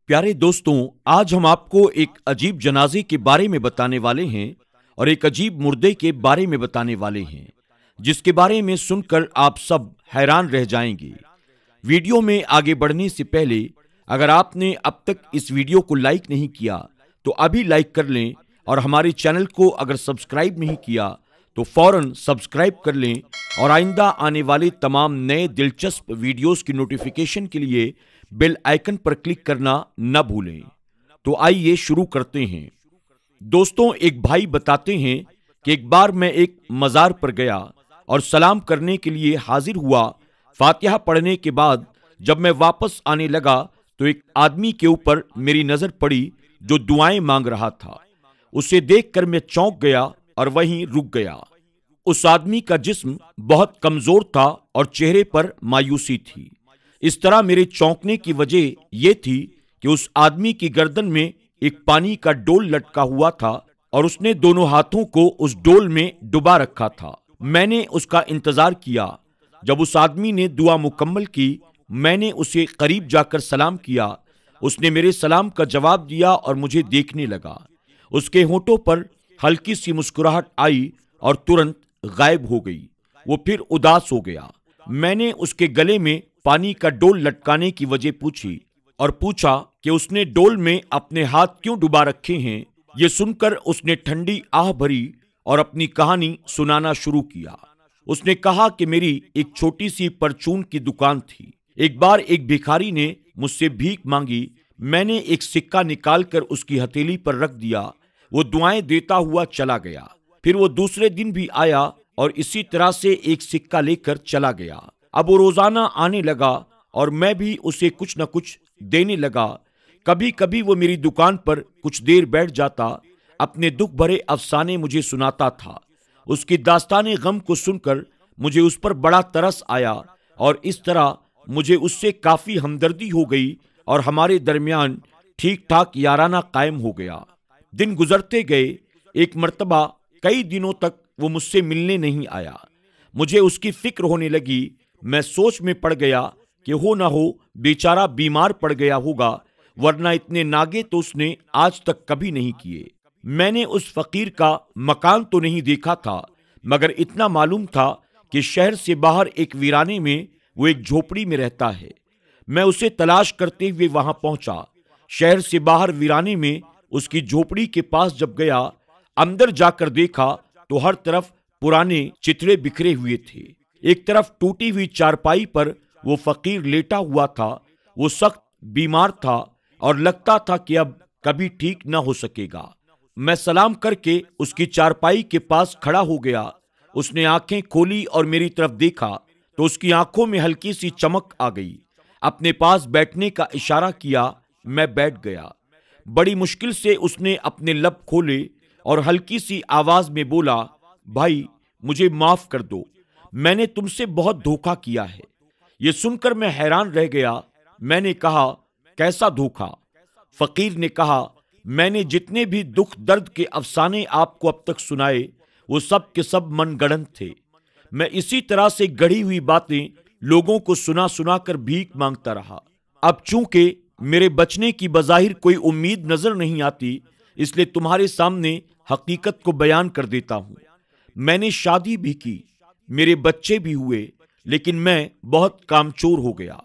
प्यारे दोस्तों, आज हम आपको एक अजीब जनाजे के बारे में बताने वाले हैं और एक अजीब मुर्दे के बारे में बताने वाले हैं, जिसके बारे में सुनकर आप सब हैरान रह जाएंगे। वीडियो में आगे बढ़ने से पहले अगर आपने अब तक इस वीडियो को लाइक नहीं किया तो अभी लाइक कर लें, और हमारे चैनल को अगर सब्सक्राइब नहीं किया तो फौरन सब्सक्राइब कर लें, और आइंदा आने वाले तमाम नए दिलचस्प वीडियोस की नोटिफिकेशन के लिए बेल आइकन पर क्लिक करना न भूलें। तो आइए शुरू करते हैं। दोस्तों, एक भाई बताते हैं कि एक बार मैं एक मज़ार पर गया और सलाम करने के लिए हाजिर हुआ। फातिहा पढ़ने के बाद जब मैं वापस आने लगा तो एक आदमी के ऊपर मेरी नज़र पड़ी जो दुआएं मांग रहा था। उसे देखकर मैं चौंक गया और वहीं रुक गया। उस आदमी का जिस्म बहुत कमजोर था और चेहरे पर मायूसी थी। इस तरह मेरे चौंकने की वजह यह थी कि उस आदमी की गर्दन में एक पानी का डोल लटका हुआ था और उसने दोनों हाथों को उस डोल में डुबा रखा था। मैंने उसका इंतजार किया। जब उस आदमी ने दुआ मुकम्मल की, मैंने उसे करीब जाकर सलाम किया। उसने मेरे सलाम का जवाब दिया और मुझे देखने लगा। उसके होठों पर हल्की सी मुस्कुराहट आई और तुरंत गायब हो गई। वो फिर उदास हो गया। मैंने उसके गले में पानी का डोल लटकाने की वजह पूछी और पूछा कि उसने डोल में अपने हाथ क्यों डुबा रखे हैं। ये सुनकर उसने ठंडी आह भरी और अपनी कहानी सुनाना शुरू किया। उसने कहा कि मेरी एक छोटी सी परचून की दुकान थी। एक बार एक भिखारी ने मुझसे भीख मांगी। मैंने एक सिक्का निकालकर उसकी हथेली पर रख दिया। वो दुआएं देता हुआ चला गया। फिर वो दूसरे दिन भी आया और इसी तरह से एक सिक्का लेकर चला गया। अब वो रोजाना आने लगा और मैं भी उसे कुछ न कुछ देने लगा। कभी कभी वो मेरी दुकान पर कुछ देर बैठ जाता, अपने दुख भरे अफसाने मुझे सुनाता था। उसकी दास्ताने गम को सुनकर मुझे उस पर बड़ा तरस आया और इस तरह मुझे उससे काफी हमदर्दी हो गई और हमारे दरमियान ठीक ठाक याराना कायम हो गया। दिन गुजरते गए। एक मर्तबा कई दिनों तक वो मुझसे मिलने नहीं आया। मुझे उसकी फिक्र होने लगी। मैं सोच में पड़ गया कि हो ना हो बेचारा बीमार पड़ गया होगा, वरना इतने नागे तो उसने आज तक कभी नहीं किए। मैंने उस फकीर का मकान तो नहीं देखा था, मगर इतना मालूम था कि शहर से बाहर एक वीराने में वो एक झोपड़ी में रहता है। मैं उसे तलाश करते हुए वहां पहुंचा। शहर से बाहर वीराने में उसकी झोपड़ी के पास जब गया, अंदर जाकर देखा तो हर तरफ पुराने चिथड़े बिखरे हुए थे। एक तरफ टूटी हुई चारपाई पर वो फकीर लेटा हुआ था। वो सख्त बीमार था और लगता था कि अब कभी ठीक न हो सकेगा। मैं सलाम करके उसकी चारपाई के पास खड़ा हो गया। उसने आंखें खोली और मेरी तरफ देखा तो उसकी आंखों में हल्की सी चमक आ गई। अपने पास बैठने का इशारा किया। मैं बैठ गया। बड़ी मुश्किल से उसने अपने लब खोले और हल्की सी आवाज में बोला, भाई मुझे माफ कर दो, मैंने तुमसे बहुत धोखा किया है। यह सुनकर मैं हैरान रह गया। मैंने कहा, कैसा धोखा? फकीर ने कहा, मैंने जितने भी दुख दर्द के अफसाने आपको अब तक सुनाए वो सब के सब मनगढ़ंत थे। मैं इसी तरह से गढ़ी हुई बातें लोगों को सुना सुना कर भीख मांगता रहा। अब चूंकि मेरे बचने की बज़ाहिर कोई उम्मीद नजर नहीं आती, इसलिए तुम्हारे सामने हकीकत को बयान कर देता हूं। मैंने शादी भी की, मेरे बच्चे भी हुए, लेकिन मैं बहुत कामचोर हो गया।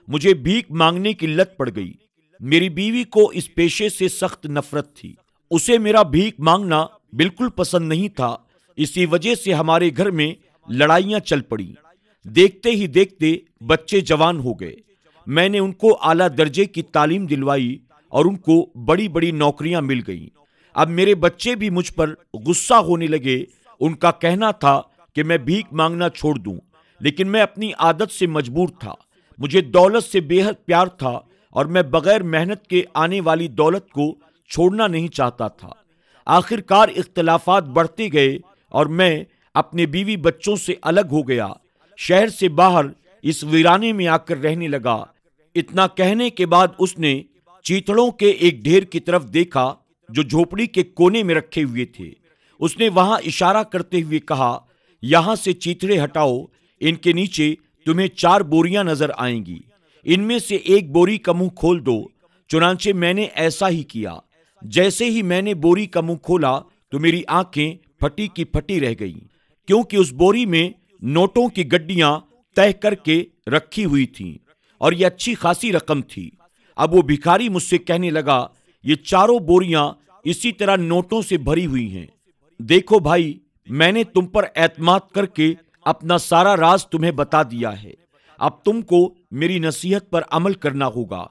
मुझे भीख मांगने की लत पड़ गई। मेरी बीवी को इस पेशे से सख्त नफरत थी। उसे मेरा भीख मांगना बिल्कुल पसंद नहीं था। इसी वजह से हमारे घर में लड़ाइयां चल पड़ी। देखते ही देखते बच्चे जवान हो गए। मैंने उनको आला दर्जे की तालीम दिलवाई और उनको बड़ी बड़ी नौकरियां मिल गईं। अब मेरे बच्चे भी मुझ पर गुस्सा होने लगे। उनका कहना था कि मैं भीख मांगना छोड़ दूं, लेकिन मैं अपनी आदत से मजबूर था। मुझे दौलत से बेहद प्यार था और मैं बगैर मेहनत के आने वाली दौलत को छोड़ना नहीं चाहता था। आखिरकार इख्तिलाफात बढ़ते गए और मैं अपने बीवी बच्चों से अलग हो गया। शहर से बाहर इस वीराने में आकर रहने लगा। इतना कहने के बाद उसने चीथड़ों के एक ढेर की तरफ देखा जो झोपड़ी के कोने में रखे हुए थे। उसने वहां इशारा करते हुए कहा, यहां से चीथड़े हटाओ, इनके नीचे तुम्हें 4 बोरियां नजर आएंगी। इनमें से एक बोरी का मुंह खोल दो। चुनांचे मैंने ऐसा ही किया। जैसे ही मैंने बोरी का मुंह खोला तो मेरी आंखें फटी की फटी रह गईं, क्योंकि उस बोरी में नोटों की गड्डियां तय करके रखी हुई थीं और ये अच्छी खासी रकम थी। अब वो भिखारी मुझसे कहने लगा, ये चारों बोरियां इसी तरह नोटों से भरी हुई हैं। देखो भाई, मैंने तुम पर एतमाद करके अपना सारा राज तुम्हें बता दिया है। अब तुमको मेरी नसीहत पर अमल करना होगा।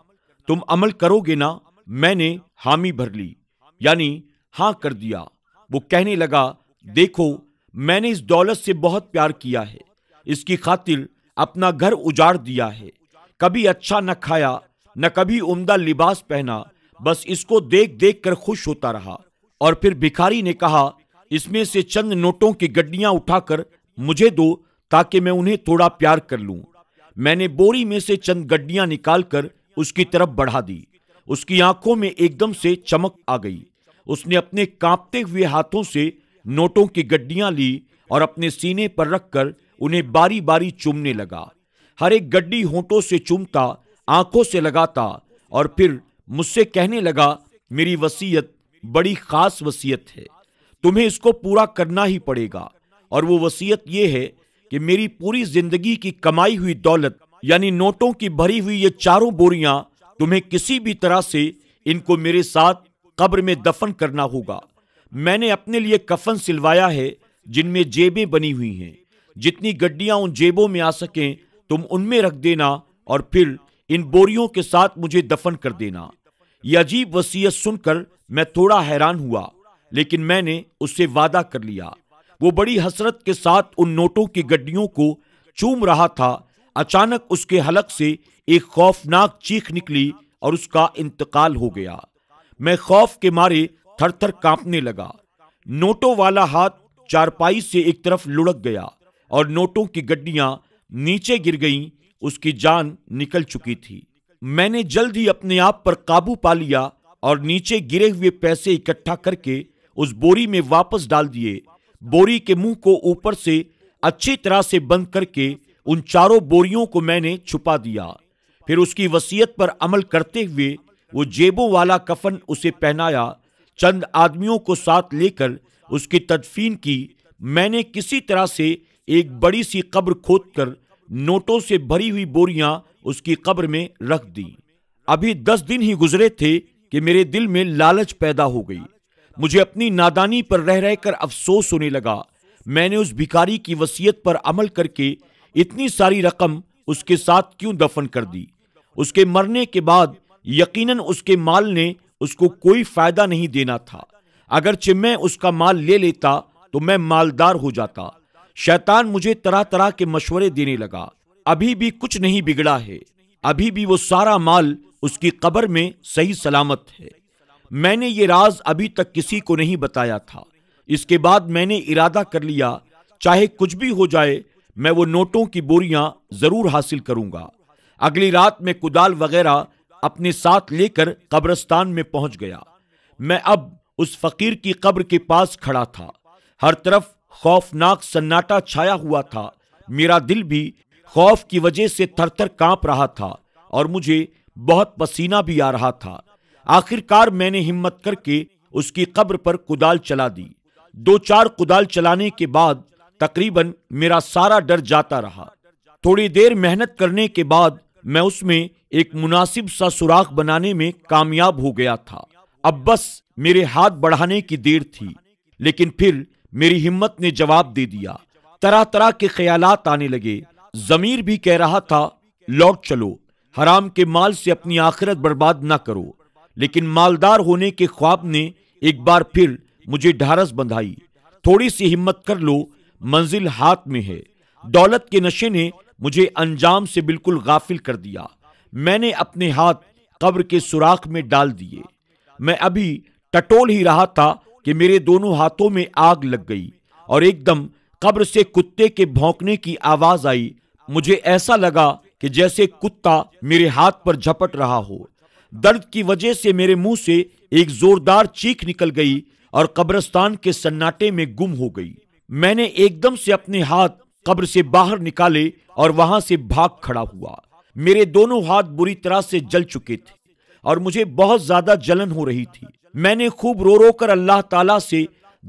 तुम अमल करोगे ना? मैंने हामी भर ली, यानी हां कर दिया। वो कहने लगा, देखो, मैंने इस दौलत से बहुत प्यार किया है, इसकी खातिर अपना घर उजाड़ दिया है, कभी अच्छा न खाया न कभी उम्दा लिबास पहना, बस इसको देख देख कर खुश होता रहा। और फिर भिखारी ने कहा, इसमें से चंद नोटों की गड्डियां उठाकर मुझे दो ताकि मैं उन्हें थोड़ा प्यार कर लूं। मैंने बोरी में से चंद गड्डियां निकालकर उसकी तरफ बढ़ा दी। उसकी आंखों में एकदम से चमक आ गई। उसने अपने कांपते हुए हाथों से नोटों की गड्डियां ली और अपने सीने पर रखकर उन्हें बारी बारी चूमने लगा। हर एक गड्डी होंठों से चूमता, आंखों से लगाता और फिर मुझसे कहने लगा, मेरी वसीयत बड़ी खास वसीयत है, तुम्हें इसको पूरा करना ही पड़ेगा। और वो वसीयत ये है कि मेरी पूरी जिंदगी की कमाई हुई दौलत, यानी नोटों की भरी हुई ये चारों बोरियां, तुम्हें किसी भी तरह से इनको मेरे साथ कब्र में दफन करना होगा। मैंने अपने लिए कफन सिलवाया है जिनमें जेबें बनी हुई हैं। जितनी गड्डियां उन जेबों में आ सकें तुम उनमें रख देना और फिर इन बोरियों के साथ मुझे दफन कर देना। यह अजीब वसीयत सुनकर मैं थोड़ा हैरान हुआ, लेकिन मैंने उससे वादा कर लिया। वो बड़ी हसरत के साथ उन नोटों की गड्डियों को चूम रहा था। अचानक उसके हलक से एक खौफनाक चीख निकली और उसका इंतकाल हो गया। मैं खौफ के मारे थर थर कांपने लगा। नोटों वाला हाथ चारपाई से एक तरफ लुढ़क गया और नोटों की गड्डियां नीचे गिर गईं। उसकी जान निकल चुकी थी। मैंने जल्द ही अपने आप पर काबू पा लिया और नीचे गिरे हुए पैसे इकट्ठा करके उस बोरी में वापस डाल दिए। बोरी के मुंह को ऊपर से अच्छी तरह से बंद करके उन चारों बोरियों को मैंने छुपा दिया। फिर उसकी वसीयत पर अमल करते हुए वो जेबों वाला कफन उसे पहनाया। चंद आदमियों को साथ लेकर उसकी तदफीन की। मैंने किसी तरह से एक बड़ी सी कब्र खोदकर नोटों से भरी हुई बोरियां उसकी कब्र में रख दी। अभी 10 दिन ही गुजरे थे कि मेरे दिल में लालच पैदा हो गई। मुझे अपनी नादानी पर रह रहकर अफसोस होने लगा। मैंने उस भिखारी की वसीयत पर अमल करके इतनी सारी रकम उसके साथ क्यों दफन कर दी। उसके मरने के बाद यकीनन उसके माल ने उसको कोई फायदा नहीं देना था। अगरचे मैं उसका माल ले लेता तो मैं मालदार हो जाता। शैतान मुझे तरह तरह के मशवरे देने लगा। अभी भी कुछ नहीं बिगड़ा है, अभी भी वो सारा माल उसकी कब्र में सही सलामत है। मैंने ये राज अभी तक किसी को नहीं बताया था। इसके बाद मैंने इरादा कर लिया, चाहे कुछ भी हो जाए, मैं वो नोटों की बोरियां जरूर हासिल करूंगा। अगली रात में कुदाल वगैरह अपने साथ लेकर कब्रिस्तान में पहुंच गया। मैं अब उस फकीर की कब्र के पास खड़ा था। हर तरफ खौफनाक सन्नाटा छाया हुआ था। मेरा दिल भी खौफ की वजह से थर थर कांप रहा था और मुझे बहुत पसीना भी आ रहा था। आखिरकार मैंने हिम्मत करके उसकी कब्र पर कुदाल चला दी। 2-4 कुदाल चलाने के बाद तकरीबन मेरा सारा डर जाता रहा। थोड़ी देर मेहनत करने के बाद मैं उसमें एक मुनासिब सा सुराख बनाने में कामयाब हो गया था। अब बस मेरे हाथ बढ़ाने की देर थी, लेकिन फिर मेरी हिम्मत ने जवाब दे दिया। तरह तरह के ख्यालात आने लगे। जमीर भी कह रहा था, लौट चलो, हराम के माल से अपनी आखिरत बर्बाद ना करो। लेकिन मालदार होने के ख्वाब ने एक बार फिर मुझे ढारस बंधाई। थोड़ी सी हिम्मत कर लो, मंजिल हाथ में है। दौलत के नशे ने मुझे अंजाम से बिल्कुल गाफिल कर दिया। मैंने अपने हाथ कब्र के सुराख में डाल दिए। मैं अभी टटोल ही रहा था कि मेरे दोनों हाथों में आग लग गई और एकदम कब्र से कुत्ते के भौंकने की आवाज आई। मुझे ऐसा लगा कि जैसे कुत्ता मेरे हाथ पर झपट रहा हो। दर्द की वजह से मेरे मुंह से एक जोरदार चीख निकल गई और कब्रिस्तान के सन्नाटे में गुम हो गई। मैंने एकदम से अपने हाथ कब्र से बाहर निकाले और वहां से भाग खड़ा हुआ। मेरे दोनों हाथ बुरी तरह से जल चुके थे। اور مجھے بہت زیادہ جلن ہو رہی تھی۔ میں نے خوب رو رو کر اللہ تعالیٰ سے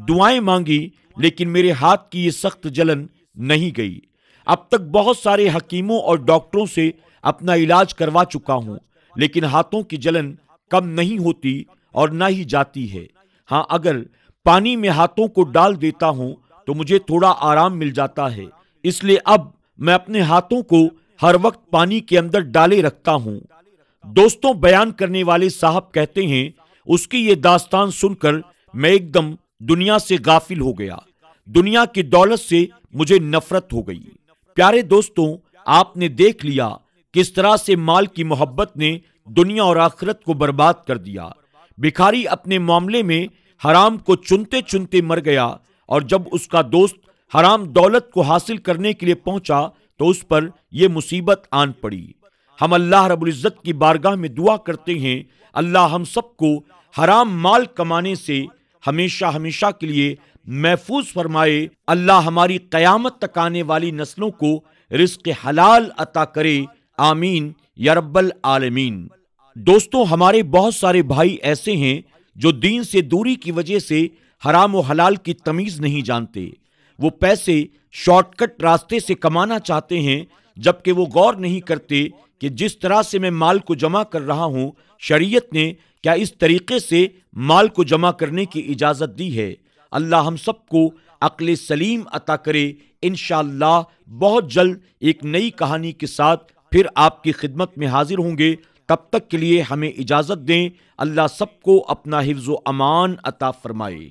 دعائیں مانگی، لیکن میرے ہاتھ کی یہ سخت جلن نہیں گئی۔ اب تک بہت سارے حکیموں اور ڈاکٹروں سے اپنا علاج کروا چکا ہوں، لیکن ہاتھوں کی جلن کم نہیں ہوتی اور نہ ہی جاتی ہے۔ ہاں، اگر پانی میں ہاتھوں کو ڈال دیتا ہوں تو مجھے تھوڑا آرام مل جاتا ہے، اس لیے اب میں اپنے ہاتھوں کو ہر وقت پانی کے اندر ڈالے رکھتا ہوں۔ دوستوں، بیان کرنے والے صاحب کہتے ہیں اس کی یہ داستان سن کر میں ایک دم دنیا سے غافل ہو گیا، دنیا کی دولت سے مجھے نفرت ہو گئی۔ پیارے دوستوں، آپ نے دیکھ لیا کس طرح سے مال کی محبت نے دنیا اور آخرت کو برباد کر دیا۔ بھکاری اپنے معاملے میں حرام کو چنتے چنتے مر گیا، اور جب اس کا دوست حرام دولت کو حاصل کرنے کے لیے پہنچا تو اس پر یہ مصیبت آن پڑی۔ ہم اللہ رب العزت کی بارگاہ میں دعا کرتے ہیں، اللہ ہم سب کو حرام مال کمانے سے ہمیشہ ہمیشہ کے لیے محفوظ فرمائے۔ اللہ ہماری قیامت تک آنے والی نسلوں کو رزق حلال عطا کرے، آمین یا رب العالمین۔ دوستوں، ہمارے بہت سارے بھائی ایسے ہیں جو دین سے دوری کی وجہ سے حرام و حلال کی تمیز نہیں جانتے۔ وہ پیسے شارٹ کٹ راستے سے کمانا چاہتے ہیں، جبکہ وہ غور نہیں کرتے کہ جس طرح سے میں مال کو جمع کر رہا ہوں، شریعت نے کیا اس طریقے سے مال کو جمع کرنے کی اجازت دی ہے۔ اللہ ہم سب کو عقل سلیم عطا کرے۔ انشاءاللہ بہت جلد ایک نئی کہانی کے ساتھ پھر آپ کی خدمت میں حاضر ہوں گے۔ تب تک کے لیے ہمیں اجازت دیں۔ اللہ سب کو اپنا حفظ و امان عطا فرمائے۔